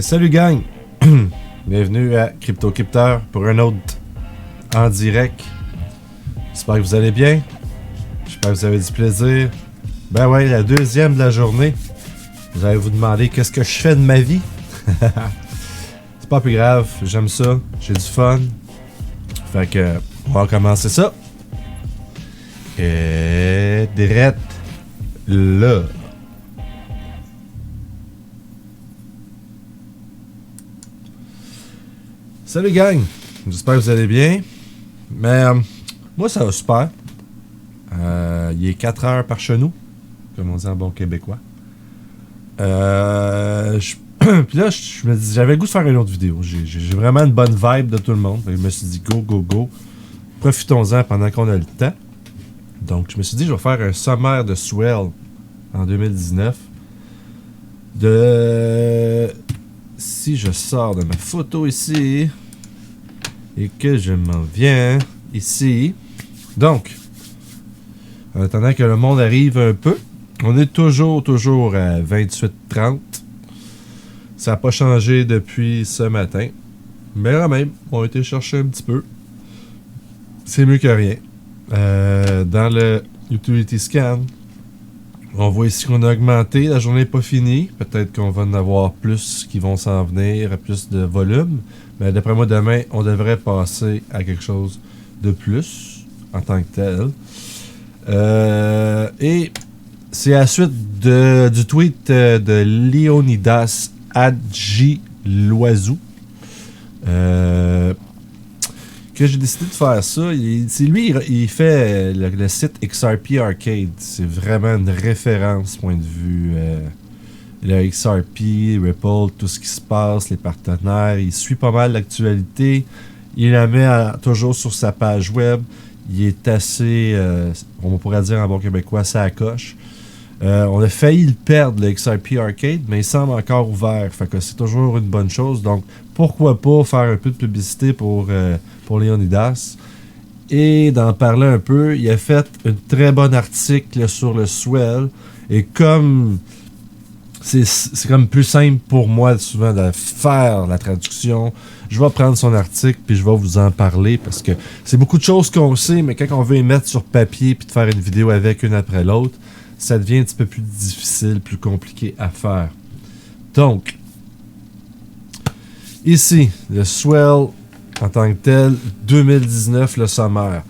Salut gang! Bienvenue à Crypto-Heure pour un autre en direct. J'espère que vous allez bien. J'espère que vous avez du plaisir. Ben ouais, la deuxième de la journée. Vous allez vous demander qu'est-ce que je fais de ma vie. C'est pas plus grave, j'aime ça, j'ai du fun. Fait que, on va commencer ça. Et direct là. Salut gang, j'espère que vous allez bien. Mais moi ça va super. Il est 4 heures par chez nous, comme on dit en bon québécois. Puis là, je me dis, j'avais le goût de faire une autre vidéo. J'ai vraiment une bonne vibe de tout le monde. Je me suis dit, go. Profitons-en pendant qu'on a le temps. Donc, je me suis dit, je vais faire un sommaire de Swell en 2019. Si je sors de ma photo ici et que je m'en viens ici. Donc, en attendant que le monde arrive un peu, on est toujours à 28,30. Ça n'a pas changé depuis ce matin. Mais quand même, on a été chercher un petit peu. C'est mieux que rien. Dans le Utility Scan, on voit ici qu'on a augmenté. La journée n'est pas finie. Peut-être qu'on va en avoir plus qui vont s'en venir, plus de volume. Mais d'après moi, demain, on devrait passer à quelque chose de plus en tant que tel. Et c'est à la suite du tweet de Leonidas Adjiloazou que j'ai décidé de faire ça. Il fait le site XRPArcade. C'est vraiment une référence point de vue le XRP, Ripple, tout ce qui se passe, les partenaires. Il suit pas mal l'actualité. Il la met toujours sur sa page web. Il est assez, on pourrait dire en bon québécois, ça coche. On a failli le perdre, le XRPArcade, mais il semble encore ouvert. Fait que c'est toujours une bonne chose. Donc, pourquoi pas faire un peu de publicité pour Leonidas et d'en parler un peu. Il a fait un très bon article sur le Swell. Et comme c'est comme plus simple pour moi souvent de faire la traduction, je vais prendre son article puis je vais vous en parler parce que c'est beaucoup de choses qu'on sait, mais quand on veut les mettre sur papier puis de faire une vidéo avec une après l'autre, ça devient un petit peu plus difficile, plus compliqué à faire. Donc, ici, le Swell en tant que tel, 2019, le sommaire.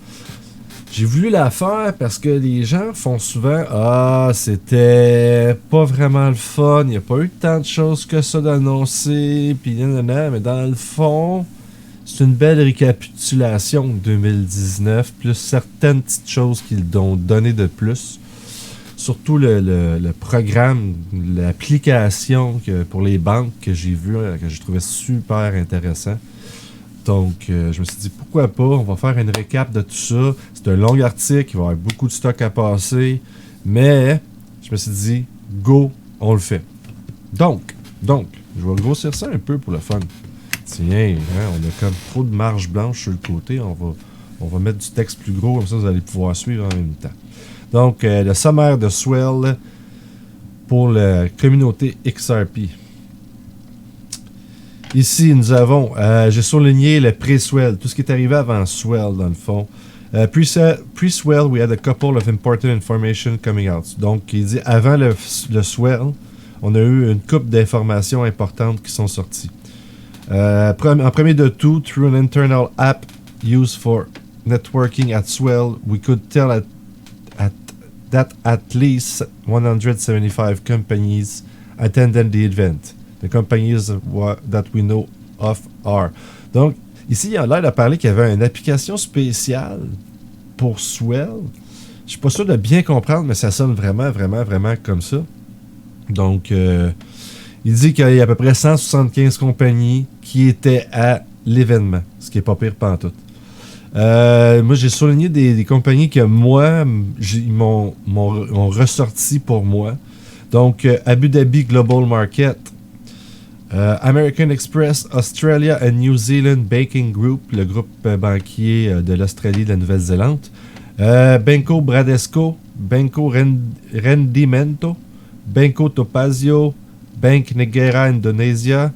J'ai voulu la faire parce que les gens font souvent « Ah, c'était pas vraiment le fun, il n'y a pas eu tant de choses que ça d'annoncer, puis nanana. » Mais dans le fond, c'est une belle récapitulation de 2019, plus certaines petites choses qu'ils ont donné de plus. Surtout le programme, l'application pour les banques que j'ai vu, que je trouvais super intéressant. Donc, je me suis dit, pourquoi pas, on va faire une récap de tout ça. C'est un long article, il va y avoir beaucoup de stock à passer. Mais, je me suis dit, go, on le fait. Donc, je vais grossir ça un peu pour le fun. Tiens, hein, on a comme trop de marge blanche sur le côté. On va mettre du texte plus gros, comme ça vous allez pouvoir suivre en même temps. Donc, le sommaire de Swell pour la communauté XRP. Ici, nous avons, j'ai souligné le pré-Swell, tout ce qui est arrivé avant Swell, dans le fond. Pre-Swell, we had a couple of important information coming out. Donc, il dit, avant le Swell, on a eu une couple d'informations importantes qui sont sorties. En premier de tout, through an internal app used for networking at Swell, we could tell that at least 175 companies attended the event. The companies that we know of are. Donc, ici, il a l'air de parler qu'il y avait une application spéciale pour Swell. Je suis pas sûr de bien comprendre, mais ça sonne vraiment comme ça. Donc, il dit qu'il y a à peu près 175 compagnies qui étaient à l'événement, ce qui est pas pire pantoute. Moi, j'ai souligné des compagnies que moi, ils m'ont ressorti pour moi. Donc, Abu Dhabi Global Market, American Express, Australia and New Zealand Banking Group, le groupe banquier de l'Australie et de la Nouvelle-Zélande, Banco Bradesco, Banco Rendimento, Banco Topazio, Bank Negara Indonesia,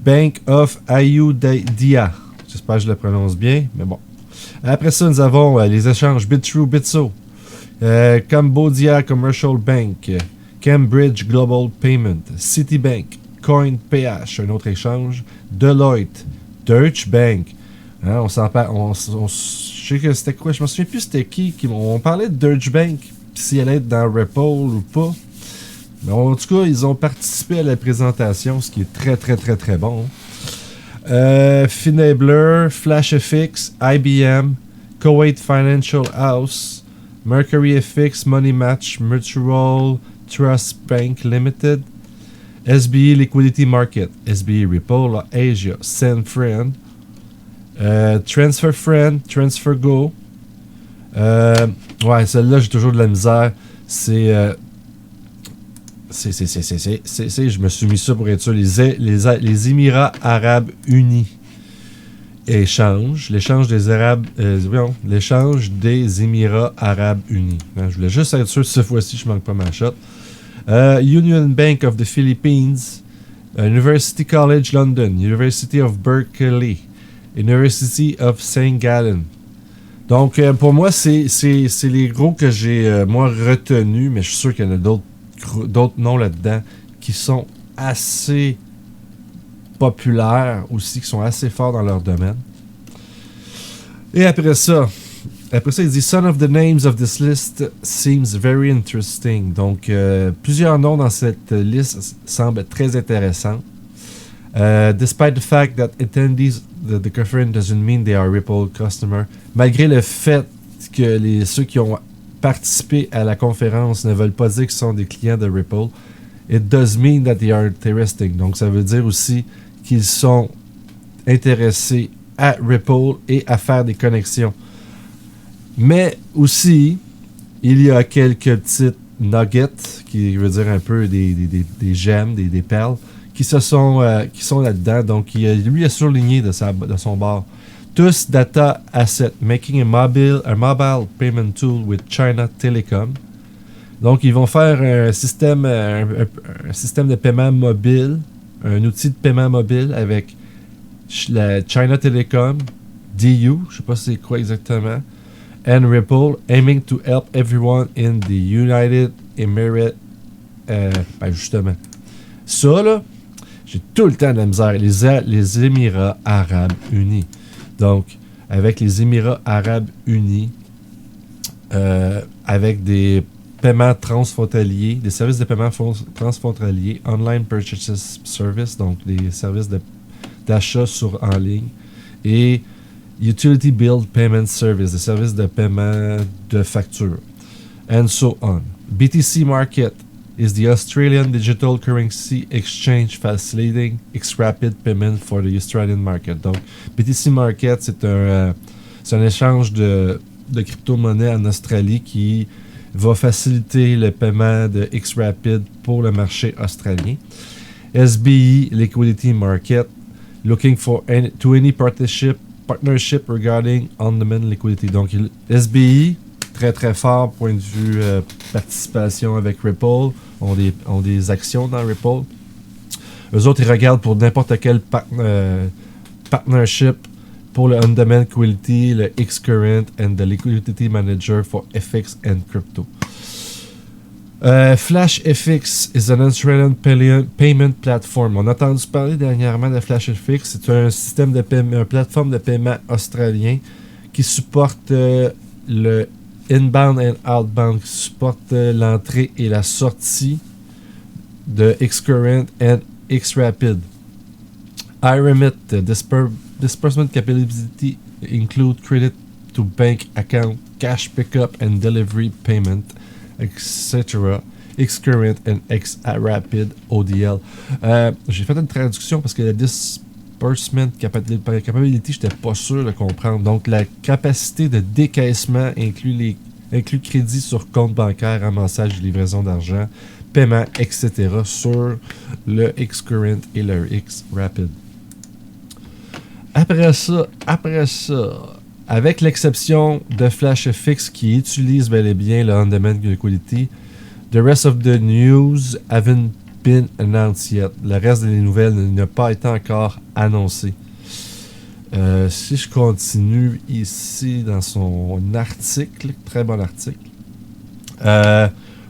Bank of Ayudhya. J'espère que je le prononce bien, mais bon. Après ça, nous avons les échanges BitTrue, Bitso, Cambodia Commercial Bank, Cambridge Global Payment, Citibank, Coin PH, un autre échange, Deloitte, Deutsche Bank. Hein, on s'en parle. Je sais que c'était quoi, je me souviens plus c'était qui. On parlait de Deutsche Bank, si elle allait être dans Ripple ou pas. Mais en tout cas, ils ont participé à la présentation, ce qui est très très très très bon. Finabler, FlashFX, IBM, Kuwait Financial House, Mercury FX, Money Match, Mutual Trust Bank Limited, SBE Liquidity Market, SBE Ripple, Asia, SendFriend, Transfer Friend, Transfer Go. Ouais, celle-là, j'ai toujours de la misère. Je me suis mis ça pour être sûr. Les Émirats Arabes Unis. L'échange des Émirats Arabes Unis. Je voulais juste être sûr cette fois-ci, je manque pas ma shot. Union Bank of the Philippines, University College London, University of Berkeley, University of St. Gallen. Donc, pour moi, c'est les gros que j'ai moi retenus, mais je suis sûr qu'il y en a d'autres noms là-dedans qui sont assez populaires aussi, qui sont assez forts dans leur domaine. Et après ça, il dit « Some of the names of this list seems very interesting ». Donc, plusieurs noms dans cette liste semblent très intéressants. Despite the fact that attendees the conference doesn't mean they are Ripple customer. Malgré le fait que ceux qui ont participé à la conférence ne veulent pas dire qu'ils sont des clients de Ripple, it does mean that they are interesting. Donc, ça veut dire aussi qu'ils sont intéressés à Ripple et à faire des connexions. Mais aussi, il y a quelques petites nuggets, qui veut dire un peu des gemmes, des perles, qui sont là-dedans. Donc, lui a surligné de son bord. Tous data asset, making a mobile payment tool with China Telecom. Donc, ils vont faire un système de paiement mobile, un outil de paiement mobile avec la China Telecom, DU, je sais pas c'est quoi exactement, and Ripple, aiming to help everyone in the United Emirates. Justement. Ça, là, j'ai tout le temps de la misère. Les Émirats Arabes Unis. Donc, avec les Émirats Arabes Unis, avec des paiements transfrontaliers, des services de paiement transfrontaliers, online purchases service, donc des services d'achat en ligne, et utility bill payment service, des services de paiement de facture, and so on. BTC Market is the Australian Digital Currency Exchange facilitating XRPArcade payment for the Australian market. Donc, BTC Market, c'est un échange de crypto-monnaie en Australie qui va faciliter le paiement de XRPArcade pour le marché australien. SBE Liquidity Market, looking for any partnership regarding on-demand liquidity. Donc, SBE, très très fort point de vue participation avec Ripple, ont des actions dans Ripple. Eux autres, ils regardent pour n'importe quel partnership pour le on-demand liquidity, le X-Current and the Liquidity Manager for FX and Crypto. FlashFX is an Australian payment platform. On a entendu parler dernièrement de FlashFX. C'est un système de paiement, une plateforme de paiement australien qui supporte le inbound and outbound, qui supporte l'entrée et la sortie de X-Current and X-Rapid. iRemit, disbursement capability include credit to bank account, cash pickup and delivery payment, etc. X-Current and XRPArcade ODL. J'ai fait une traduction parce que la disbursement capability, j'étais pas sûr de comprendre. Donc, la capacité de décaissement inclut crédit sur compte bancaire, ramassage, livraison d'argent, paiement, etc. sur le X-Current et le XRPArcade. Après ça, avec l'exception de FlashFX qui utilise bel et bien le on-demand liquidity, the rest of the news haven't been announced yet. Le reste des nouvelles n'a pas été encore annoncé. Si je continue ici dans son article, très bon article.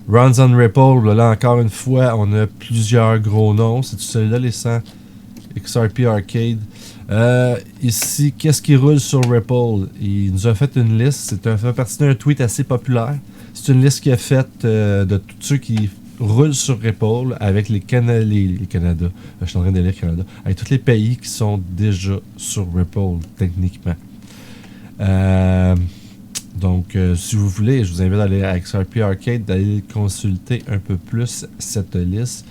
Runs on Ripple, là encore une fois, on a plusieurs gros noms. C'est celui-là, les 100 XRPArcade. Ici, qu'est-ce qui roule sur Ripple? Il nous a fait une liste. Ça fait partie d'un tweet assez populaire. C'est une liste qu'il a faite de tous ceux qui roulent sur Ripple avec les Canada. Je suis en train de lire Canada. Avec tous les pays qui sont déjà sur Ripple, techniquement. Donc, si vous voulez, je vous invite à aller à XRPArcade, d'aller consulter un peu plus cette liste.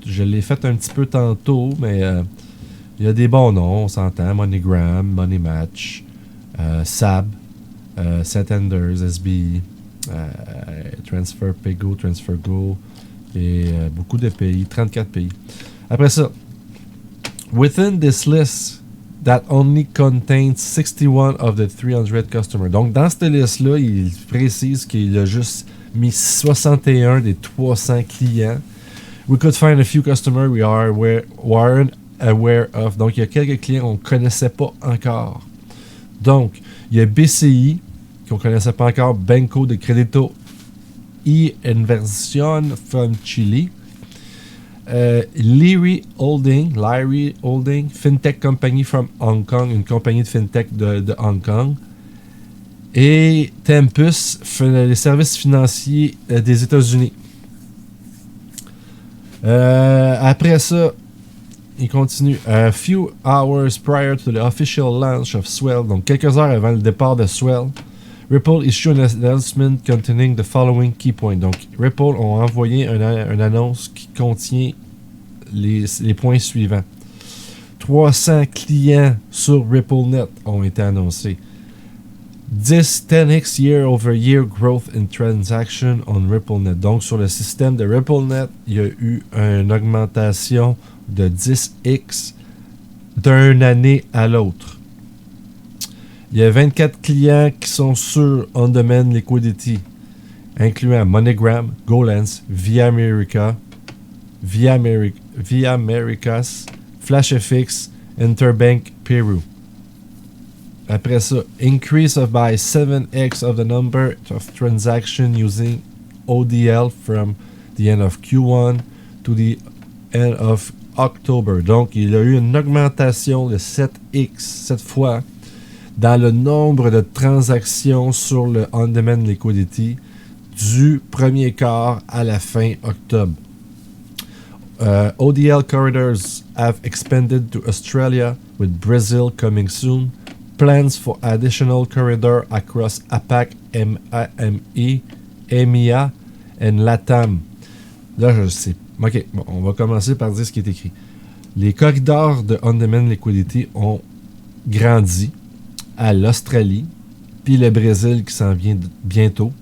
Je l'ai faite un petit peu tantôt, mais il y a des bons noms, on s'entend. MoneyGram, Money Match, SAB, Santander's, SBE, Transfer Paygo, TransferGo, et beaucoup de pays, 34 pays. Après ça, within this list, that only contains 61 of the 300 customers. Donc, dans cette liste-là, il précise qu'il a juste mis 61 des 300 clients. We could find a few customers we weren't aware of. Donc, il y a quelques clients qu'on ne connaissait pas encore. Donc, il y a BCI, qu'on ne connaissait pas encore, Banco de Crédito y Inversión from Chile. Lyri Holding, Fintech Company from Hong Kong, une compagnie de Fintech de Hong Kong. Et Tempus, les services financiers des États-Unis. Après ça, il continue. A few hours prior to the official launch of Swell, donc quelques heures avant le départ de Swell, Ripple issued an announcement containing the following key points. Donc, Ripple ont envoyé une annonce qui contient les points suivants. 300 clients sur RippleNet ont été annoncés. 10x year-over-year growth in transaction on RippleNet. Donc, sur le système de RippleNet, il y a eu une augmentation de 10x d'une année à l'autre. Il y a 24 clients qui sont sur On-Demand Liquidity, incluant MoneyGram, GoLens, Via Americas, FlashFX, Interbank Peru. Après ça, increase by 7x of the number of transactions using ODL from the end of Q1 to the end of October. Donc, il y a eu une augmentation de 7x cette fois dans le nombre de transactions sur le On-Demand Liquidity du premier quart à la fin octobre. ODL corridors have expanded to Australia, with Brazil coming soon. Plans for additional corridor across APAC, EMEA and LATAM. Là, je sais. Ok, bon, on va commencer par dire ce qui est écrit. Les corridors de On-Demand Liquidity ont grandi à l'Australie, puis le Brésil qui s'en vient bientôt.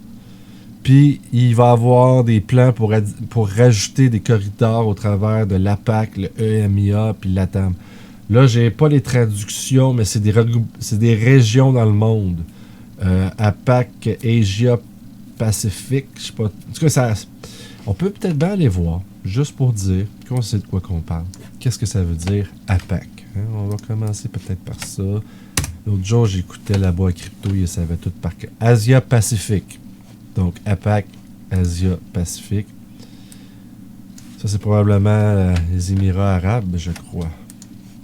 Puis il va y avoir des plans pour rajouter des corridors au travers de l'APAC, le EMEA, puis l'ATAM. Là, j'ai pas les traductions, mais c'est des régions dans le monde. APAC, Asia, Pacifique, je sais pas. En tout cas, on peut peut-être bien aller voir, juste pour dire qu'on sait de quoi qu'on parle. Qu'est-ce que ça veut dire, APAC? Hein? On va commencer peut-être par ça. L'autre jour, j'écoutais là-bas à Crypto, ils savaient tout par cœur. Asia-Pacifique. Donc, APAC, Asia-Pacifique. Ça, c'est probablement les Émirats arabes, je crois.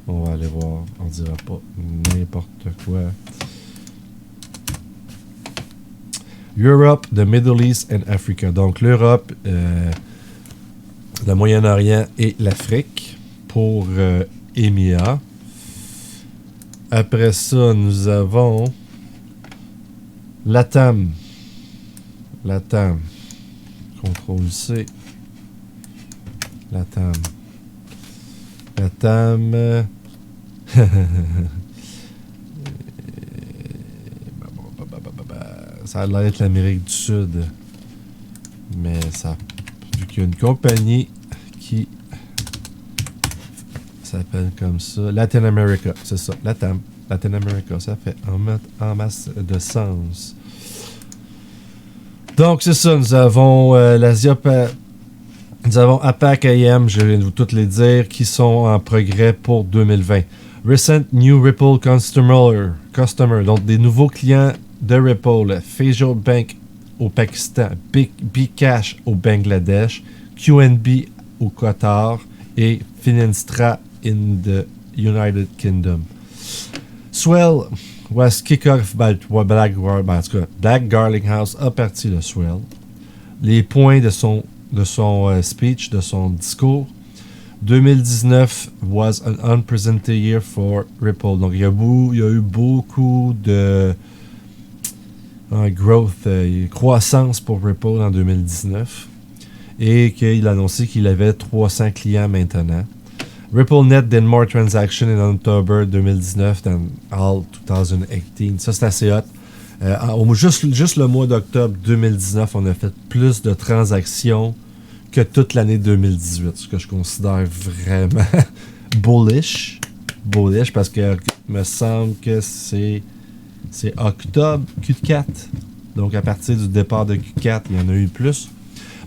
On va aller voir. On dira pas n'importe quoi. Europe, the Middle East and Africa. Donc, l'Europe, le Moyen-Orient et l'Afrique pour EMEA. Après ça, nous avons LATAM. LATAM. CTRL-C. LATAM. LATAM. Ça a l'air d'être l'Amérique du Sud. Mais ça... Vu qu'il y a une compagnie qui s'appelle comme ça. Latin America, c'est ça. Latin America, ça fait en masse de sens. Donc, c'est ça. Nous avons Nous avons APAC AM, je viens de vous toutes les dire, qui sont en progrès pour 2020. Recent New Ripple Customer, donc des nouveaux clients de Ripple, Facial Bank au Pakistan, Bcash au Bangladesh, QNB au Qatar et Finstra in the United Kingdom. Swell was kick-off by Black Garlinghouse a parti de Swell. Les points de son speech, de son discours. 2019 was an unprecedented year for Ripple. Donc, il y a eu beaucoup de growth, croissance pour Ripple en 2019. Et qu'il a annoncé qu'il avait 300 clients maintenant. Ripple Net did more transactions in October 2019 than all 2018. Ça, c'est assez hot. Juste le mois d'octobre 2019, on a fait plus de transactions que toute l'année 2018, ce que je considère vraiment bullish. Bullish parce que il me semble que c'est octobre Q4. Donc à partir du départ de Q4, il y en a eu plus.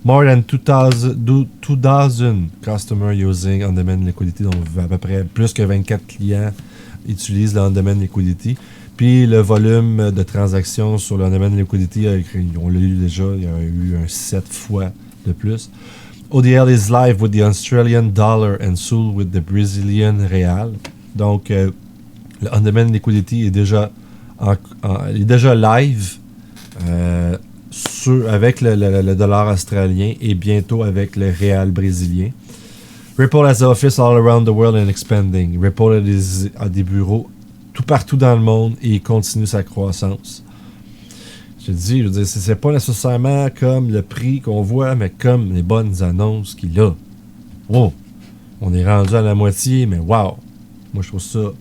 More than 2,000 customers using on-demand liquidity. Donc à peu près plus que 24 clients utilisent le on-demand liquidity. Puis le volume de transactions sur le on-demand liquidity, on l'a eu déjà, il y a eu un 7 fois de plus. ODL is live with the Australian dollar and SUL with the Brazilian real. Donc le on-demand liquidity est déjà live avec le dollar australien et bientôt avec le real brésilien. Ripple has office all around the world and expanding. Ripple a des bureaux tout partout dans le monde et il continue sa croissance. Je veux dire, c'est pas nécessairement comme le prix qu'on voit, mais comme les bonnes annonces qu'il a. Wow! On est rendu à la moitié, mais wow! Moi, je trouve ça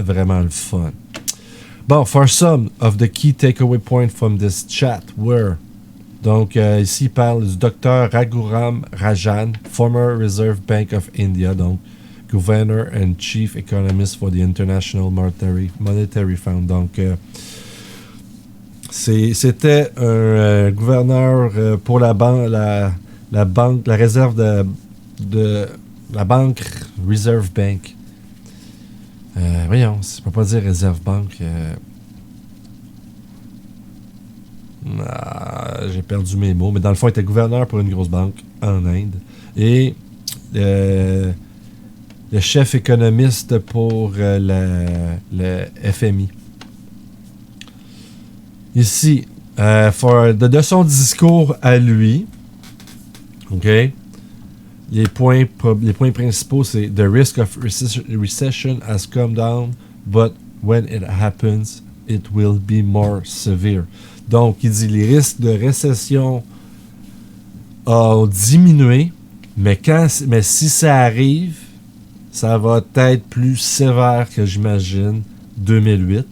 vraiment le fun. Bon, for some of the key takeaway points from this chat were... Donc, ici, il parle du Dr. Raghuram Rajan, former Reserve Bank of India, donc Governor and Chief Economist for the International Monetary Fund. Donc, c'était un gouverneur pour la réserve de la banque Reserve Bank. Voyons, je peux pas dire Reserve Bank. J'ai perdu mes mots, mais dans le fond, il était gouverneur pour une grosse banque en Inde. Et le chef économiste pour le FMI. Ici, de son discours à lui, OK, les points principaux, c'est « The risk of recession has come down, but when it happens, it will be more severe. » Donc, il dit « Les risques de récession ont diminué, mais si ça arrive, ça va être plus sévère que j'imagine 2008.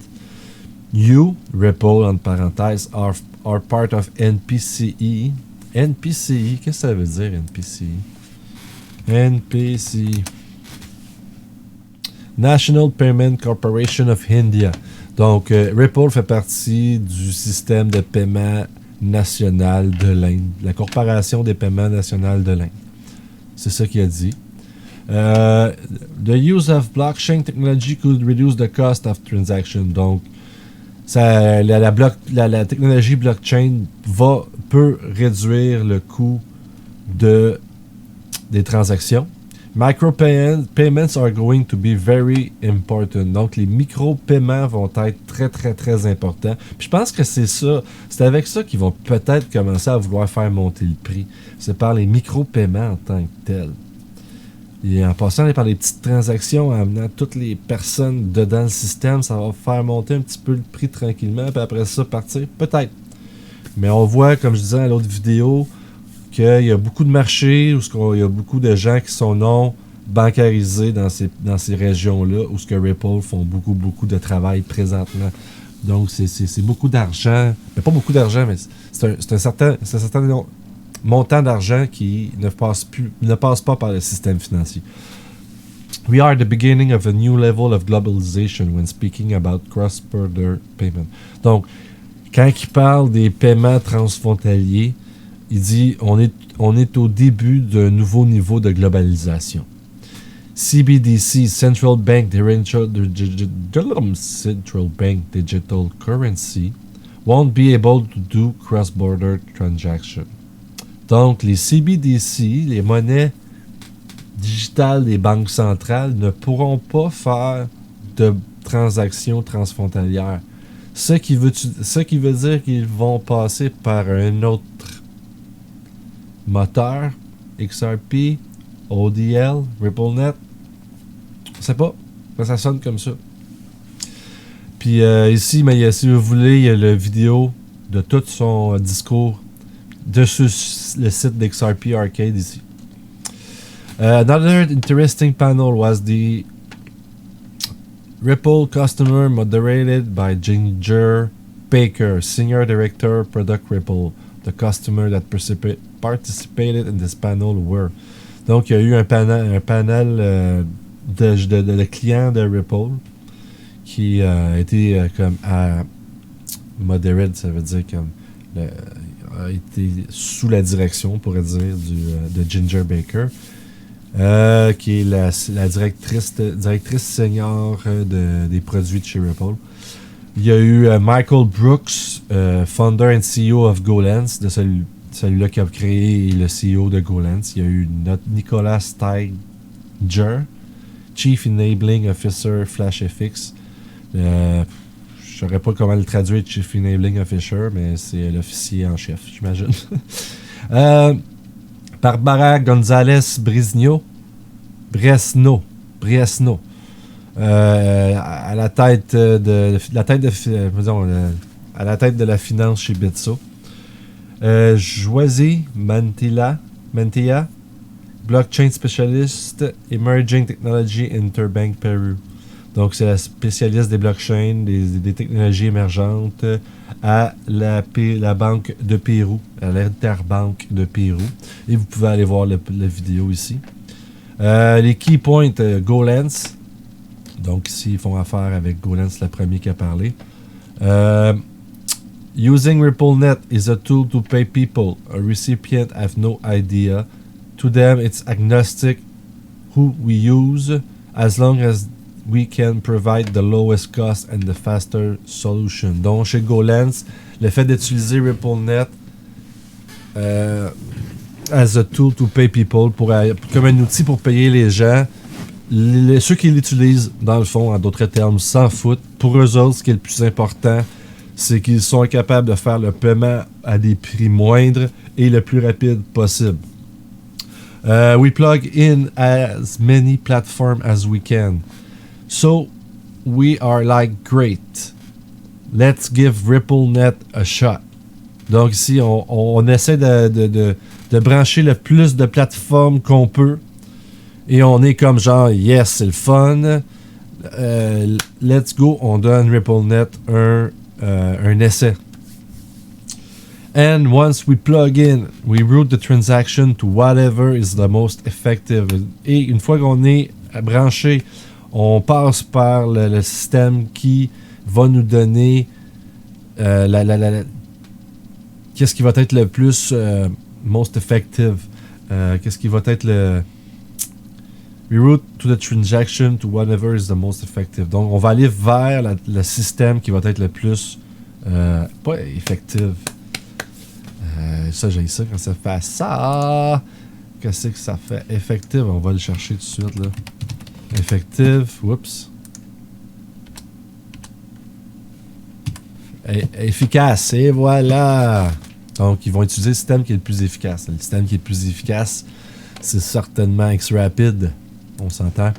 You, Ripple, en parenthèse, are part of NPCE. NPCE, qu'est-ce que ça veut dire, NPCE? NPCE. National Payment Corporation of India. Donc, Ripple fait partie du système de paiement national de l'Inde. La Corporation des paiements nationaux de l'Inde. C'est ça qu'il a dit. The use of blockchain technology could reduce the cost of transaction. Donc, la technologie blockchain peut réduire le coût des transactions. Micro-payments are going to be very important. Donc, les micro-paiements vont être très, très, très importants. Puis je pense que c'est ça. C'est avec ça qu'ils vont peut-être commencer à vouloir faire monter le prix. C'est par les micro-paiements en tant que tels. Et en passant par les petites transactions, en amenant toutes les personnes dedans le système, ça va faire monter un petit peu le prix tranquillement, puis après ça, partir, peut-être. Mais on voit, comme je disais dans l'autre vidéo, qu'il y a beaucoup de marchés, où il y a beaucoup de gens qui sont non bancarisés dans ces régions-là, où ce que Ripple font beaucoup, beaucoup de travail présentement. Donc, c'est beaucoup d'argent. Mais pas beaucoup d'argent, mais c'est un certain montant d'argent qui ne passe pas par le système financier. We are at the beginning of a new level of globalization when speaking about cross-border payment. Donc, quand il parle des paiements transfrontaliers, il dit on est au début d'un nouveau niveau de globalisation. CBDC, Central Bank Digital Currency, won't be able to do cross-border transactions. Donc, les CBDC, les monnaies digitales des banques centrales, ne pourront pas faire de transactions transfrontalières. Ce qui veut dire qu'ils vont passer par un autre moteur, XRP, ODL, RippleNet. Je sais pas, ça sonne comme ça. Puis ici, mais si vous voulez, il y a la vidéo de tout son discours dessus le site d'XRPArcade ici. Another interesting panel was the Ripple customer moderated by Ginger Baker, Senior Director, Product Ripple. The customer that participated in this panel were. Donc, il y a eu un panel de clients de Ripple qui a été comme moderated, ça veut dire comme a été sous la direction, on pourrait dire, de Ginger Baker, qui est la directrice senior des produits de chez Ripple. Il y a eu Michael Brooks, founder and CEO of GoLens, de celui-là qui a créé le CEO de GoLens. Il y a eu Nicolas Steiger, Chief Enabling Officer FlashFX. Je ne saurais pas comment le traduire, Chief Enabling Officer, mais c'est l'officier en chef, j'imagine. Barbara González Bresno. À la tête de la finance chez Bitso. Joisy Mantilla, Blockchain Specialist, Emerging Technology Interbank Peru. Donc, c'est la spécialiste des blockchains, des technologies émergentes à la Banque de Pérou, à l'Interbanque de Pérou. Et vous pouvez aller voir la vidéo ici. Les key points, GoLens. Donc, ici, ils font affaire avec GoLens, le premier qui a parlé. Using RippleNet is a tool to pay people. A recipient have no idea. To them, it's agnostic who we use, as long as we can provide the lowest cost and the faster solution. Donc, chez GoLens, le fait d'utiliser RippleNet as a tool to pay people, comme un outil pour payer les gens, ceux qui l'utilisent, dans le fond, en d'autres termes, s'en foutent. Pour eux autres, ce qui est le plus important, c'est qu'ils sont capables de faire le paiement à des prix moindres et le plus rapide possible. We plug in as many platforms as we can. So, we are like, great. Let's give RippleNet a shot. Donc ici, on essaie de brancher le plus de plateformes qu'on peut. Et on est comme genre, yes, c'est le fun. Let's go. On donne RippleNet un essai. And once we plug in, we route the transaction to whatever is the most effective. Et une fois qu'on est branché, on passe par le système qui va nous donner qu'est-ce qui va être le plus most effective. Qu'est-ce qui va être le we route to the transaction to whatever is the most effective. Donc, on va aller vers le système qui va être le plus pas effectif. Ça, j'ai ça quand ça fait ça. Qu'est-ce que ça fait? Effective, on va le chercher tout de suite, là. Effective, oups. Efficace, et voilà. Donc, ils vont utiliser le système qui est le plus efficace. Le système qui est le plus efficace, c'est certainement XRPArcade. On s'entend.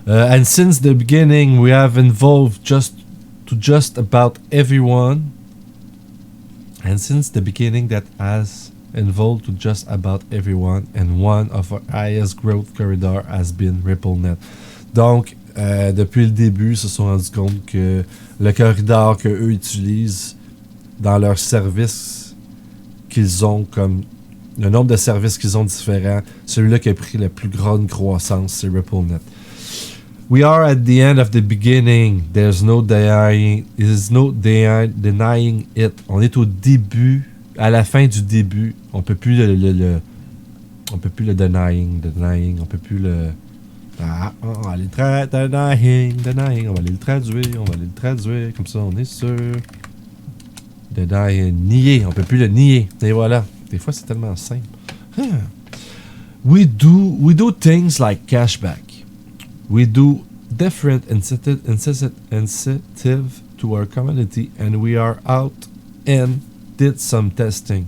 And since the beginning, we have involved just about everyone. And since the beginning, that has involved to just about everyone. And one of our highest growth corridor has been RippleNet. Donc, depuis le début, ils se sont rendus compte que le corridor qu'eux utilisent dans leurs services qu'ils ont, comme le nombre de services qu'ils ont différents, celui-là qui a pris la plus grande croissance, c'est RippleNet. We are at the end of the beginning. There's no denying it. On est au début à la fin du début, on peut plus on peut plus le denying, on peut plus le on va aller le denying, on va aller le traduire, comme ça on est sûr. Denying, nier, on peut plus le nier. Et voilà. Des fois c'est tellement simple. We do things like cashback. We do different incentive to our community, and we are out and did some testing.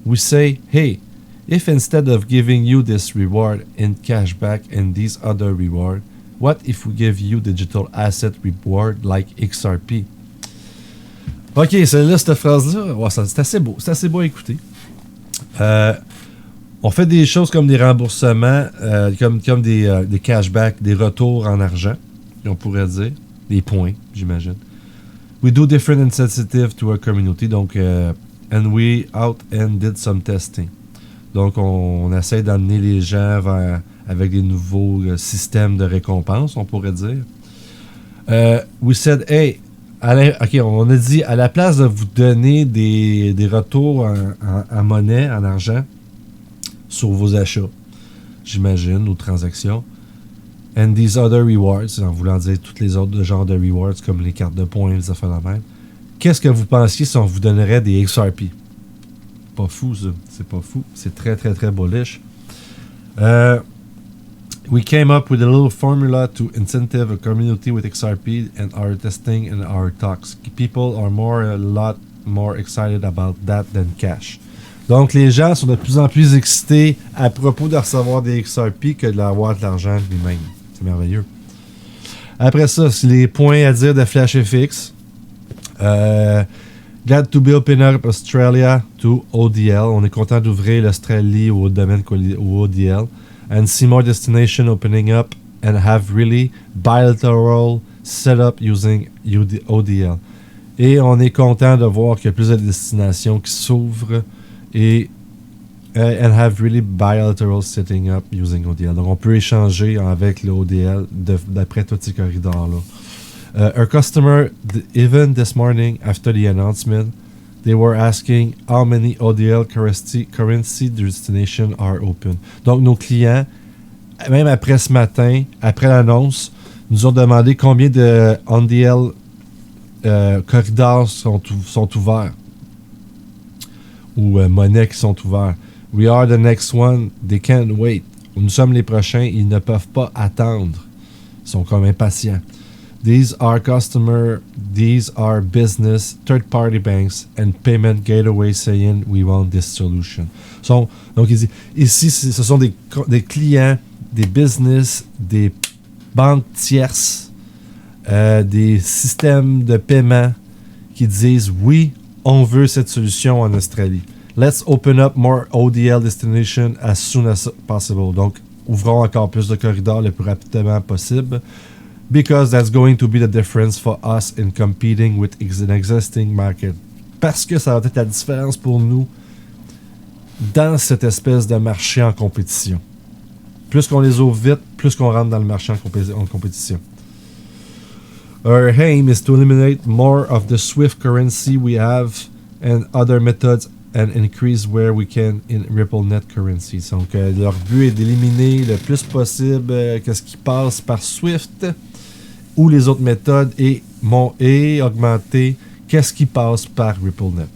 We say, hey, if instead of giving you this reward in cashback and these other reward, what if we give you digital asset reward like XRP? Ok, celle-là, cette phrase-là, ouais, c'est assez beau à écouter. On fait des choses comme des remboursements, comme des cashbacks, des retours en argent, on pourrait dire, des points, j'imagine. We do different incentives to our community, donc, and we out and did some testing. Donc, on essaie d'amener les gens avec des nouveaux systèmes de récompense, on pourrait dire. We said, hey, ok, on a dit, à la place de vous donner des retours en monnaie, en argent, sur vos achats, j'imagine, ou transactions, and these other rewards, en voulant dire tous les autres genres de rewards, comme les cartes de points, les affaires de même, qu'est-ce que vous pensiez si on vous donnerait des XRP? Pas fou, ça. C'est pas fou. C'est très, très, très bullish. We came up with a little formula to incentive a community with XRP and our testing and our talks. People are a lot more excited about that than cash. Donc, les gens sont de plus en plus excités à propos de recevoir des XRP que d'avoir de l'argent lui-même. C'est merveilleux. Après ça, c'est les points à dire de FlashFX. Glad to be open up Australia to ODL. On est content d'ouvrir l'Australie au domaine au ODL. And see more destinations opening up and have really bilateral setup using ODL. Et on est content de voir qu'il y a plusieurs destinations qui s'ouvrent et and have really bilateral setting up using ODL. Donc on peut échanger avec le ODL d'après tous ces corridors-là. Our customer, even this morning after the announcement, they were asking how many ODL currency destinations are open. Donc nos clients, même après ce matin, après l'annonce, nous ont demandé combien de ODL corridors sont ouverts ou monnaies qui sont ouverts. We are the next one, they can't wait. Nous sommes les prochains, ils ne peuvent pas attendre. Ils sont comme impatients. These are customer, these are business, third-party banks, and payment gateways saying we want this solution. Donc, il dit, ici, ce sont des clients, des business, des banques tierces, des systèmes de paiement qui disent, oui, on veut cette solution en Australie. Let's open up more ODL destinations as soon as possible. Donc, ouvrons encore plus de corridors le plus rapidement possible. Because that's going to be the difference for us in competing with an existing market. Parce que ça va être la différence pour nous dans cette espèce de marché en compétition. Plus qu'on les ouvre vite, plus qu'on rentre dans le marché en compétition. Our aim is to eliminate more of the SWIFT currency we have and other methods and increase where we can in RippleNet currencies. Donc, leur but est d'éliminer le plus possible ce qui passe par SWIFT ou les autres méthodes et augmenter qu'est-ce qui passe par RippleNet.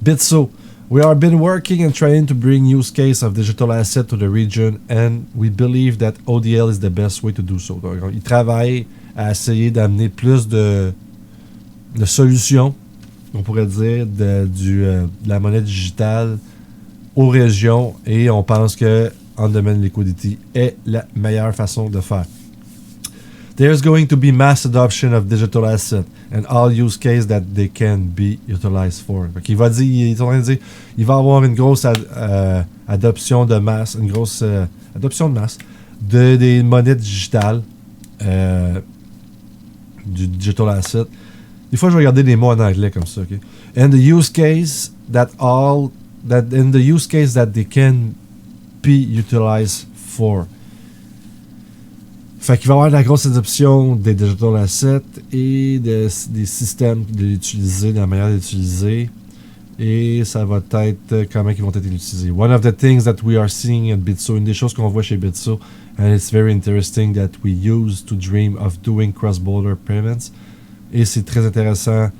Bitso, we have been working and trying to bring use case of digital asset to the region and we believe that ODL is the best way to do so. Donc, ils travaillent à essayer d'amener plus de solutions, on pourrait dire, de la monnaie digitale aux régions et on pense que on-demand liquidity est la meilleure façon de faire. There's going to be mass adoption of digital assets and all use cases that they can be utilized for. Donc, il est en train de dire il va y avoir une grosse adoption de masse, une grosse adoption de masse des monnaies digitales, du digital asset. Des fois, je vais regarder des mots en anglais comme ça. Okay? And the use case that they can be utilized for. Fait qu'il va y avoir de la grosse adoption des digital assets et des systèmes de l'utiliser, de la manière d'utiliser. Et ça va être comment ils vont être utilisés. One of the things that we are seeing at Bitso, une des choses qu'on voit chez Bitso, and it's very interesting that we use to dream of doing cross-border payments. Et c'est très intéressant,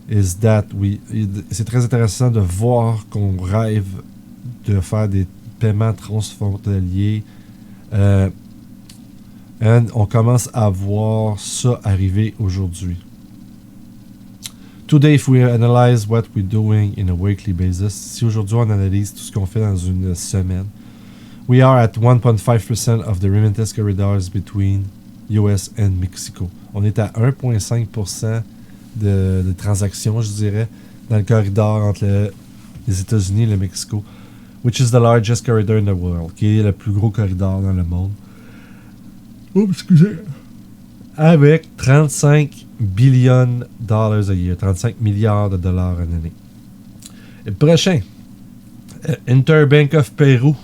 c'est très intéressant de voir qu'on rêve de faire des paiements transfrontaliers. Et on commence à voir ça arriver aujourd'hui. Today, if we analyze what we're doing in a weekly basis, si aujourd'hui on analyse tout ce qu'on fait dans une semaine, we are at 1.5% of the remittance corridors between US and Mexico. On est à 1.5% de transactions, je dirais, dans le corridor entre les États-Unis et le Mexico, which is the largest corridor in the world, qui est le plus gros corridor dans le monde. Oups, excusez. Avec 35 billion dollars a year, 35 milliards de dollars en année. Le prochain, Interbank of Peru.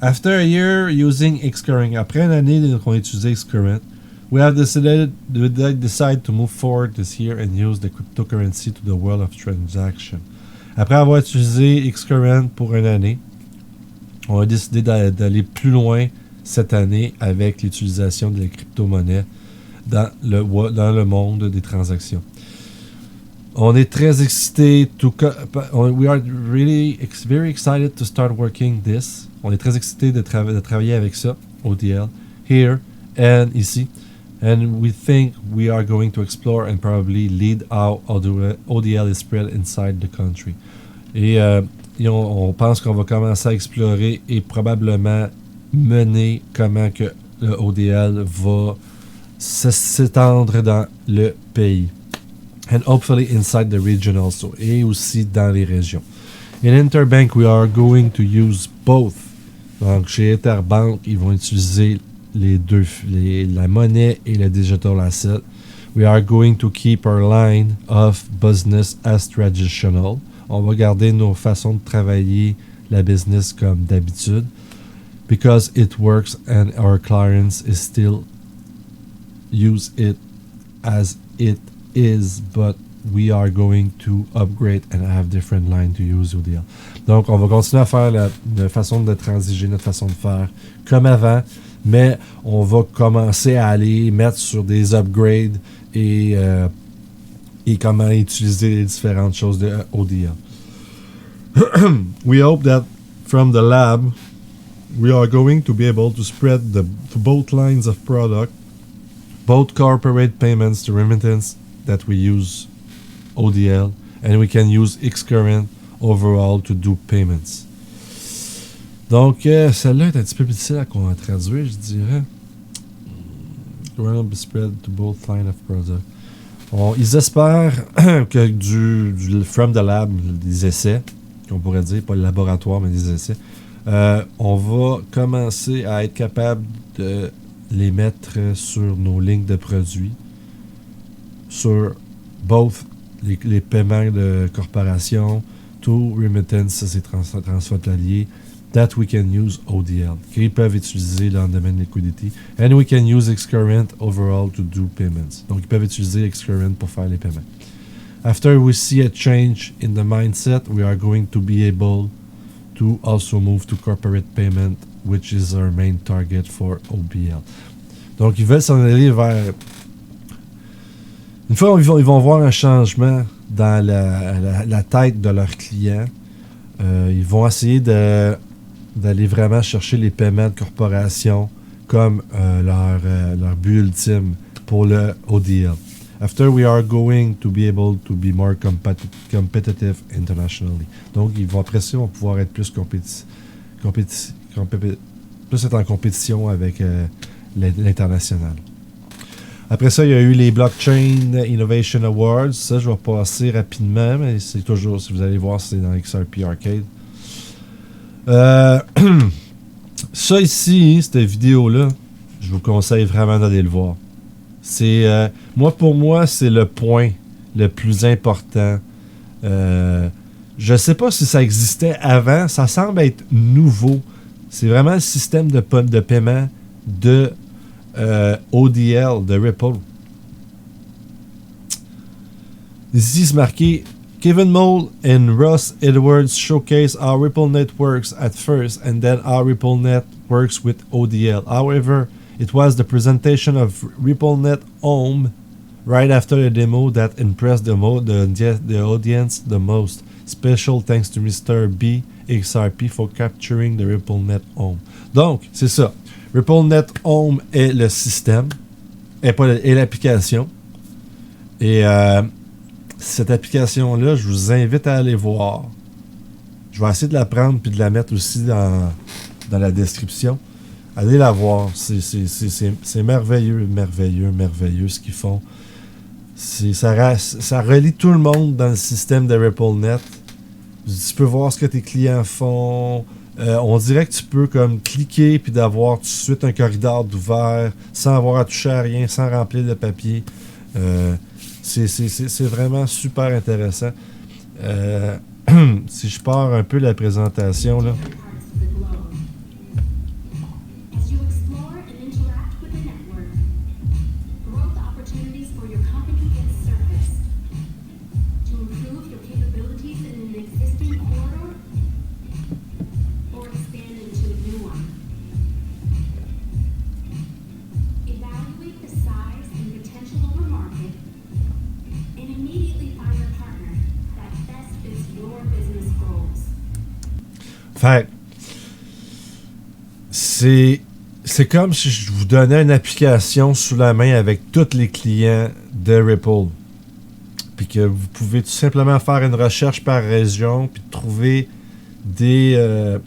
After a year using Xcurrent, après une année qu'on a utilisé Xcurrent, we decided to move forward this year and use the cryptocurrency to the world of transaction. Après avoir utilisé Xcurrent pour une année, on a décidé d'aller plus loin cette année avec l'utilisation de la cryptomonnaie dans le monde des transactions. On est très excité. We are really very excited to start working this. On est très excité de travailler avec ça, ODL, here and ici. And we think we are going to explore and probably lead how ODL is spread inside the country. Et on pense qu'on va commencer à explorer et probablement mener comment que le ODL va s'étendre dans le pays. And hopefully inside the region also. Et aussi dans les régions. In Interbank, we are going to use both. Donc, chez Interbank, ils vont utiliser les deux, la monnaie et le digital asset. We are going to keep our line of business as traditional. On va garder nos façons de travailler la business comme d'habitude. Because it works and our clients is still use it as it is, but we are going to upgrade and have different line to use ODL. Donc, on va continuer à faire la façon de transiger, notre façon de faire comme avant, mais on va commencer à aller mettre sur des upgrades et comment utiliser les différentes choses de ODL. We hope that from the lab, we are going to be able to spread to both lines of product, both corporate payments to remittance that we use ODL, and we can use Xcurrent overall to do payments. Donc, celle-là est un petit peu difficile à traduire, je dirais. Will be spread to both lines of product. Ils espèrent que du from the lab, des essais, qu'on pourrait dire, pas le laboratoire, mais des essais, on va commencer à être capable de les mettre sur nos lignes de produits, sur both les paiements de corporation, to remittance, c'est transfrontalier, that we can use ODL, qu'ils peuvent utiliser dans le domaine de liquidity, and we can use Xcurrent overall to do payments. Donc, ils peuvent utiliser Xcurrent pour faire les paiements. After we see a change in the mindset, we are going to be able to also move to corporate payment, which is our main target for OBL. Donc, ils veulent s'en aller vers... Une fois ils vont voir un changement dans la tête de leurs clients, ils vont essayer d'aller vraiment chercher les paiements de corporation comme leur but ultime pour le ODL. After, we are going to be able to be more competitive internationally. Donc, après ça, ils vont pouvoir être plus plus être en compétition avec l'international. Après ça, il y a eu les Blockchain Innovation Awards. Ça, je vais passer rapidement, mais c'est toujours, si vous allez voir, c'est dans XRPArcade. Ça ici, cette vidéo-là, je vous conseille vraiment d'aller le voir. Pour moi, c'est le point le plus important. Je sais pas si ça existait avant. Ça semble être nouveau. C'est vraiment le système de paiement de ODL, de Ripple. Ici, c'est marqué Kevin Mole and Ross Edwards showcase how RippleNet works at first and then how RippleNet works with ODL. However, it was the presentation of RippleNet Home right after the demo that impressed the audience the most. Special thanks to Mr. B XRP for capturing the RippleNet Home. Donc, c'est ça. RippleNet Home est le système, est l'application. Et cette application-là, je vous invite à aller voir. Je vais essayer de la prendre puis de la mettre aussi dans la description. Allez la voir. C'est merveilleux, merveilleux, merveilleux ce qu'ils font. Ça relie tout le monde dans le système de RippleNet. Tu peux voir ce que tes clients font. On dirait que tu peux comme cliquer puis d'avoir tout de suite un corridor d'ouvert sans avoir à toucher à rien, sans remplir de papier. C'est vraiment super intéressant. Si je pars un peu de la présentation, là. Fait c'est comme si je vous donnais une application sous la main avec tous les clients de Ripple. Puis que vous pouvez tout simplement faire une recherche par région puis trouver des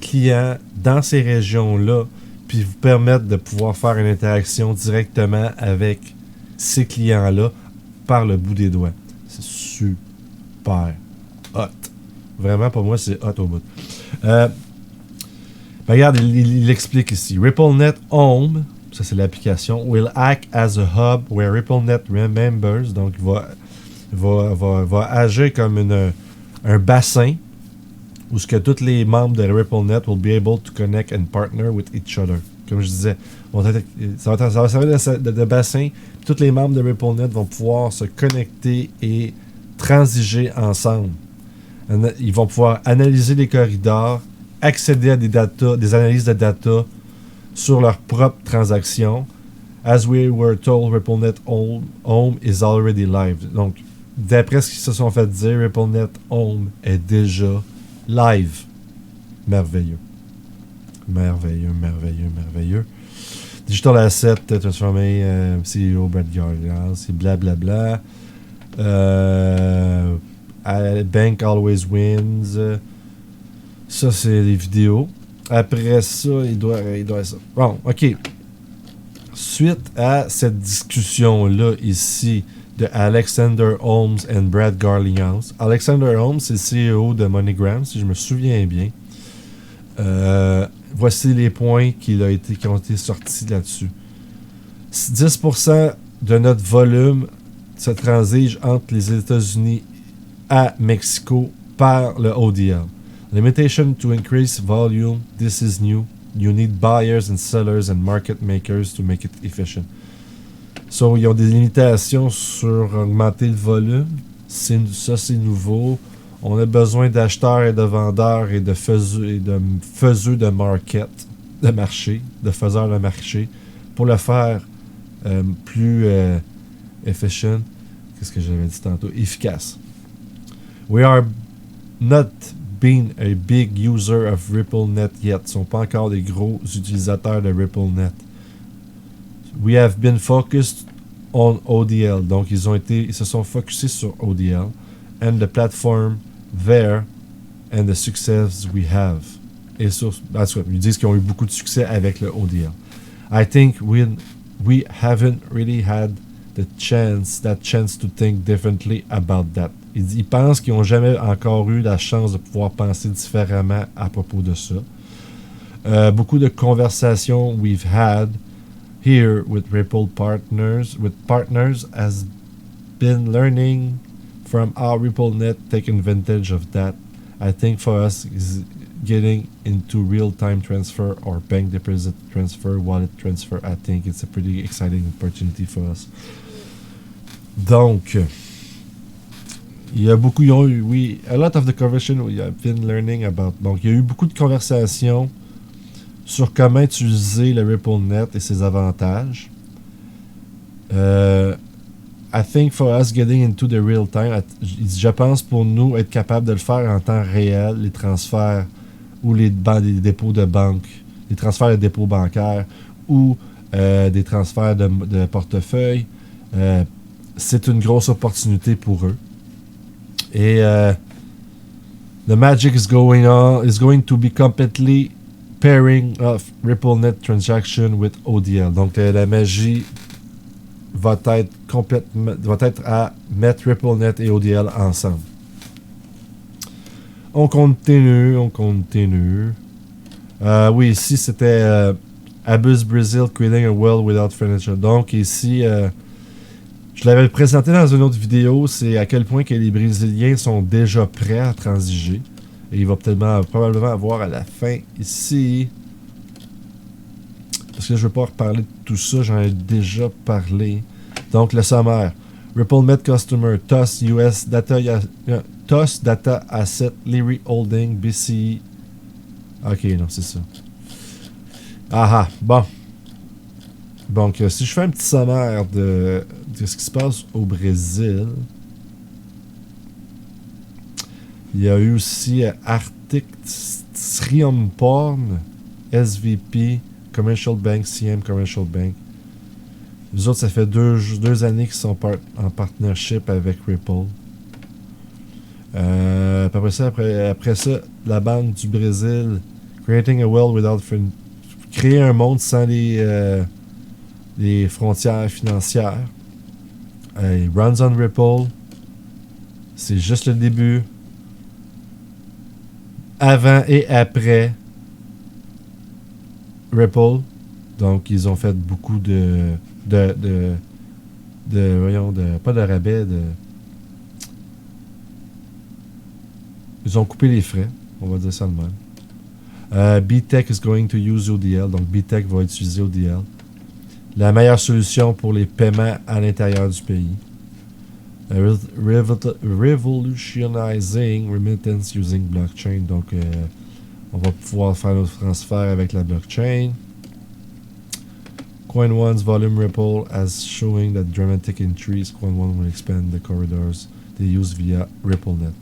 clients dans ces régions-là puis vous permettre de pouvoir faire une interaction directement avec ces clients-là par le bout des doigts. C'est super hot. Vraiment, pour moi, c'est hot au bout. Regarde, il explique ici. RippleNet Home, ça c'est l'application, will act as a hub where RippleNet members, donc va agir comme un bassin où ce que tous les membres de RippleNet will be able to connect and partner with each other. Comme je disais, ça va servir de bassin. Tous les membres de RippleNet vont pouvoir se connecter et transiger ensemble. Ils vont pouvoir analyser les corridors, accéder à des analyses de data sur leurs propres transactions. As we were told, RippleNet Home is already live. Donc, d'après ce qu'ils se sont fait dire, RippleNet Home est déjà live. Merveilleux. Merveilleux, merveilleux, merveilleux. Digital Asset transformé, CEO Brad Garland, c'est blablabla. Bank Always Wins. Ça, c'est les vidéos. Après ça, il doit ça. Bon, OK. Suite à cette discussion-là ici de Alexander Holmes et Brad Garlinghouse. Alexander Holmes, c'est le CEO de MoneyGram, si je me souviens bien. Voici les points qui ont été sortis là-dessus. 10% de notre volume se transige entre les États-Unis à Mexico par le ODL. Limitation to increase volume. This is new. You need buyers and sellers and market makers to make it efficient. So, ils ont des limitations sur augmenter le volume. Ça, c'est nouveau. On a besoin d'acheteurs et de vendeurs et de faiseux de market, de marché, de faiseurs de marché pour le faire plus efficient. Qu'est-ce que j'avais dit tantôt? Efficace. We are not been a big user of RippleNet yet. Ils ne sont pas encore des gros utilisateurs de RippleNet. We have been focused on ODL. Donc, ils se sont focusés sur ODL and the platform there and the success we have. Et sur, ils disent qu'ils ont eu beaucoup de succès avec le ODL. I think we haven't really had that chance to think differently about that. Ils pensent qu'ils n'ont jamais encore eu la chance de pouvoir penser différemment à propos de ça. Beaucoup de conversations we've had here with Ripple partners has been learning from how RippleNet take advantage of that. I think for us is getting into real-time transfer or bank deposit transfer, wallet transfer. I think it's a pretty exciting opportunity for us. Donc, il y a beaucoup, ils ont eu, oui, a lot of the conversation we have been learning about. Donc, il y a eu beaucoup de conversations sur comment utiliser le RippleNet et ses avantages. I think for us getting into the real time, je pense pour nous être capable de le faire en temps réel, les transferts ou les dépôts de banque, les transferts de dépôts bancaires ou des transferts de portefeuille, c'est une grosse opportunité pour eux. Et the magic is going to be completely pairing of RippleNet transaction with ODL. Donc la magie va être à mettre RippleNet et ODL ensemble. On continue. Oui, ici c'était Abus Brazil creating a world without furniture. Donc ici, je l'avais présenté dans une autre vidéo, c'est à quel point que les Brésiliens sont déjà prêts à transiger. Et il va probablement avoir à la fin ici. Parce que je ne veux pas reparler de tout ça, j'en ai déjà parlé. Donc le sommaire. RippleNet Customer, TOS US Data, TOS Data Asset, Leary Holding, BCE. Ok, non, c'est ça. Ah, bon. Donc, si je fais un petit sommaire de ce qui se passe au Brésil, il y a eu aussi Arctic Triumporn, SVP, Commercial Bank, CM Commercial Bank. Les autres, ça fait deux années qu'ils sont en partnership avec Ripple. Après ça, la Banque du Brésil, Creating a World Without créer un monde sans les frontières financières. Runs on Ripple. C'est juste le début. Avant et après Ripple. Donc, ils ont fait beaucoup pas de rabais, ils ont coupé les frais, on va dire ça de même. BTech is going to use ODL, donc BTech va utiliser ODL. La meilleure solution pour les paiements à l'intérieur du pays. Revolutionizing remittance using blockchain, donc on va pouvoir faire nos transferts avec la blockchain. Coin 1's volume ripple as showing that dramatic increase. Coin 1 will expand the corridors they use via RippleNet.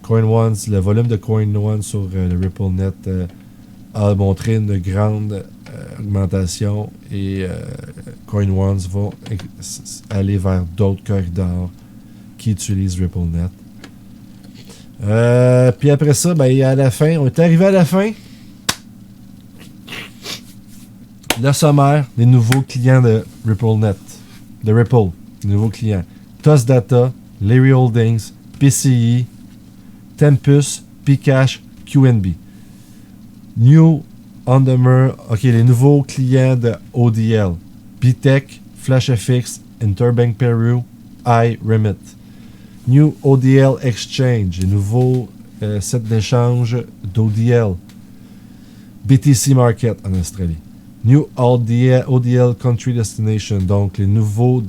Coin 1's, le volume de Coin 1 sur le RippleNet a montré une grande augmentation et Coin 1's vont aller vers d'autres corridors qui utilisent RippleNet. Puis après ça, ben, à la fin, on est arrivé à la fin. Le sommaire des nouveaux clients de RippleNet, de Ripple, les nouveaux clients. TOS Data, Leary Holdings, PCE, Tempus, Pcash, QNB. New Undermer, ok, les nouveaux clients de ODL. BTech, FlashFX, Interbank Peru, iRemit. New ODL Exchange, les nouveaux sets d'échange d'ODL. BTC Market en Australie. New ODL Country Destination, donc les nouveaux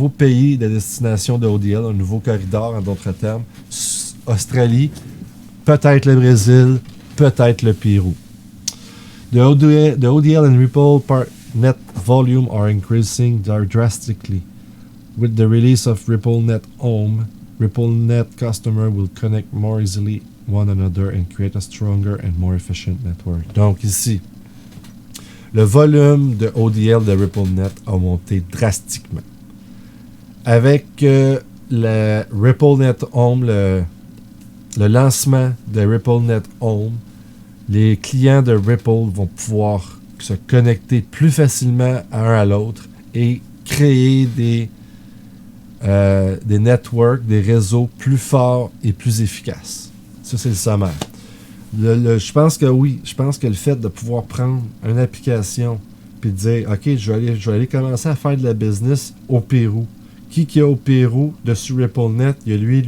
pays de destination de ODL, un nouveau corridor en d'autres termes. Australie, peut-être le Brésil, peut-être le Pérou. The ODL and RippleNet volume are increasing drastically. With the release of RippleNet Home, RippleNet customer will connect more easily one another and create a stronger and more efficient network. Donc ici, le volume de ODL de RippleNet a monté drastiquement. Avec le RippleNet Home, le lancement de RippleNet Home, les clients de Ripple vont pouvoir se connecter plus facilement un à l'autre et créer des networks, des réseaux plus forts et plus efficaces. Ça, c'est le sommaire. Je pense que oui. Je pense que le fait de pouvoir prendre une application et de dire, OK, je vais aller commencer à faire de la business au Pérou. Qui est au Pérou dessus RippleNet? Il y a lui.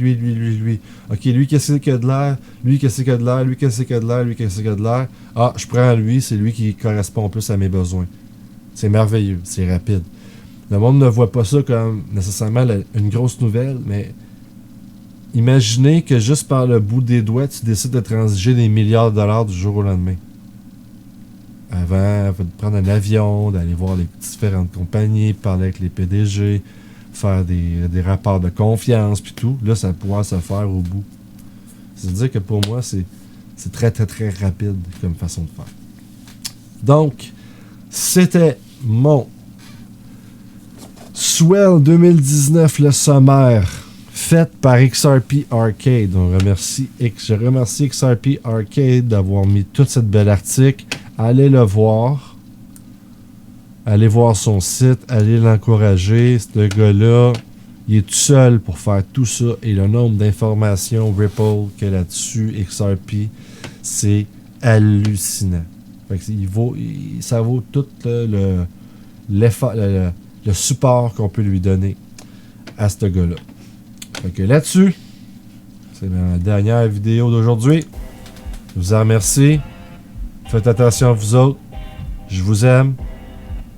OK, lui, qu'est-ce qu'il y a de l'air? Lui, qu'est-ce qu'il y a de l'air? Lui, qu'est-ce qu'il y a de l'air? Lui, qu'est-ce qu'il y a de l'air? Ah, je prends lui, c'est lui qui correspond plus à mes besoins. C'est merveilleux, c'est rapide. Le monde ne voit pas ça comme nécessairement une grosse nouvelle, mais imaginez que juste par le bout des doigts, tu décides de transiger des milliards de dollars du jour au lendemain. Avant de prendre un avion, d'aller voir les différentes compagnies, parler avec les PDG, faire des rapports de confiance, puis tout. Là, ça va pouvoir se faire au bout. C'est-à-dire que pour moi, c'est très, très, très rapide comme façon de faire. Donc, c'était mon Swell 2019, le sommaire, fait par XRPArcade. Je remercie XRPArcade d'avoir mis tout cet bel article. Allez le voir. Allez voir son site. Allez l'encourager. Ce gars-là, il est tout seul pour faire tout ça. Et le nombre d'informations Ripple qu'il y a là-dessus, XRP, c'est hallucinant. Fait que ça vaut tout l'effort, le support qu'on peut lui donner à ce gars-là. Fait que là-dessus, c'est ma dernière vidéo d'aujourd'hui. Je vous en remercie. Faites attention à vous autres. Je vous aime.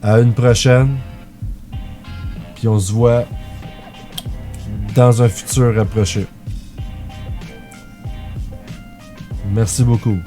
À une prochaine. Puis on se voit dans un futur rapproché. Merci beaucoup.